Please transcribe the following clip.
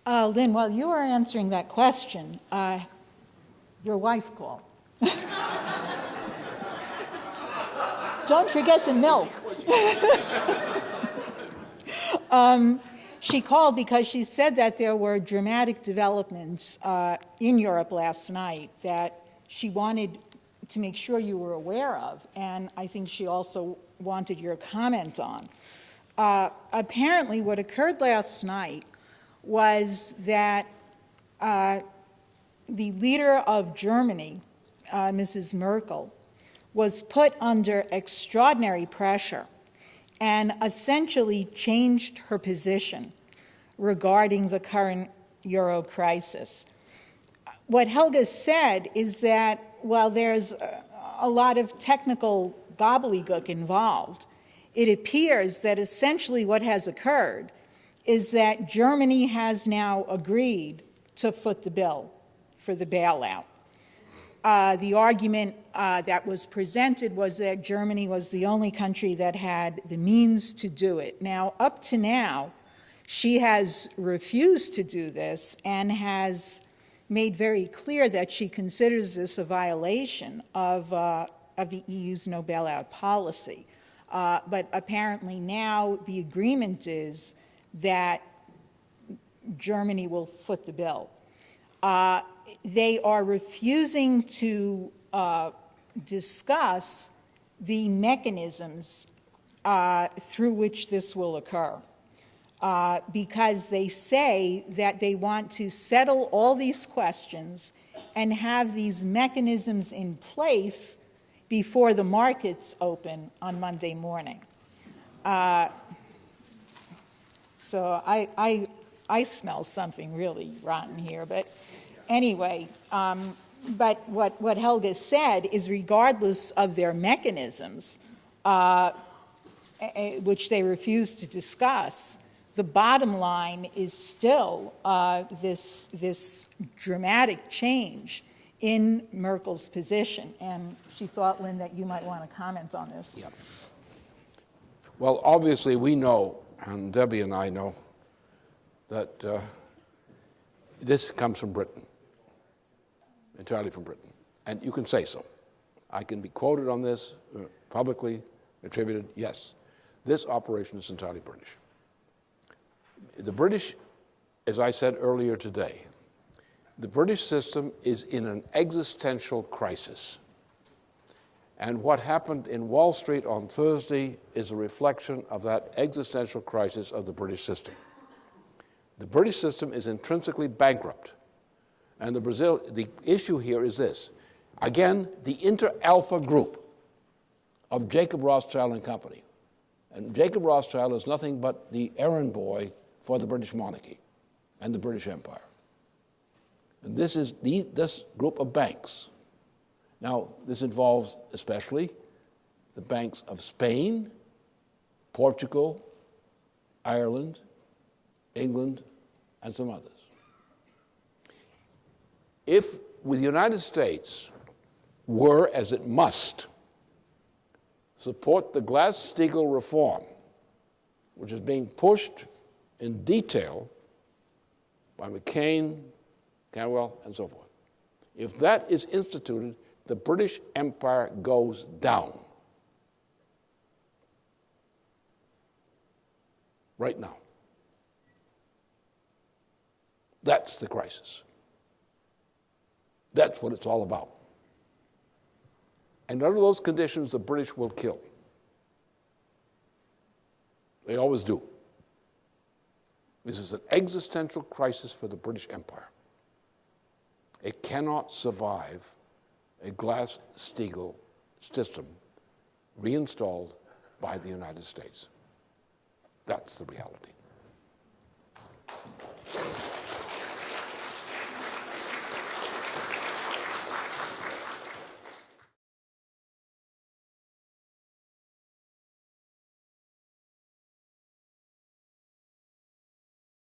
Lynn, while you were answering that question, your wife called. Don't forget the milk. She called because she said that there were dramatic developments in Europe last night that she wanted to make sure you were aware of, and I think she also wanted your comment on. Apparently, what occurred last night was that the leader of Germany, Mrs. Merkel, was put under extraordinary pressure and essentially changed her position regarding the current euro crisis. What Helga said is that while there's a lot of technical gobbledygook involved, it appears that essentially what has occurred is that Germany has now agreed to foot the bill for the bailout. The argument that was presented was that Germany was the only country that had the means to do it. Now, up to now, she has refused to do this and has made very clear that she considers this a violation of the EU's no bailout policy. But apparently now the agreement is that Germany will foot the bill. They are refusing to discuss the mechanisms through which this will occur because they say that they want to settle all these questions and have these mechanisms in place before the markets open on Monday morning. So I smell something really rotten here, but anyway, but what Helga said is regardless of their mechanisms, which they refuse to discuss, the bottom line is still this dramatic change in Merkel's position. And she thought, Lynn, that you might want to comment on this. Yeah. Well, obviously we know, and Debbie and I know, that this comes from Britain, entirely from Britain. And you can say so. I can be quoted on this, publicly attributed, yes. This operation is entirely British. The British, as I said earlier today, the British system is in an existential crisis. And what happened in Wall Street on Thursday is a reflection of that existential crisis of the British system. The British system is intrinsically bankrupt. And the issue here is this. Again, the inter-alpha group of Jacob Rothschild and company. And Jacob Rothschild is nothing but the errand boy for the British monarchy and the British Empire. And this is this group of banks. Now, this involves especially the banks of Spain, Portugal, Ireland, England, and some others. If the United States were, as it must, support the Glass-Steagall reform, which is being pushed in detail by McCain, Canwell, and so forth, if that is instituted, the British Empire goes down. Right now. That's the crisis. That's what it's all about. And under those conditions, the British will kill. They always do. This is an existential crisis for the British Empire. It cannot survive a Glass-Steagall system reinstalled by the United States. That's the reality.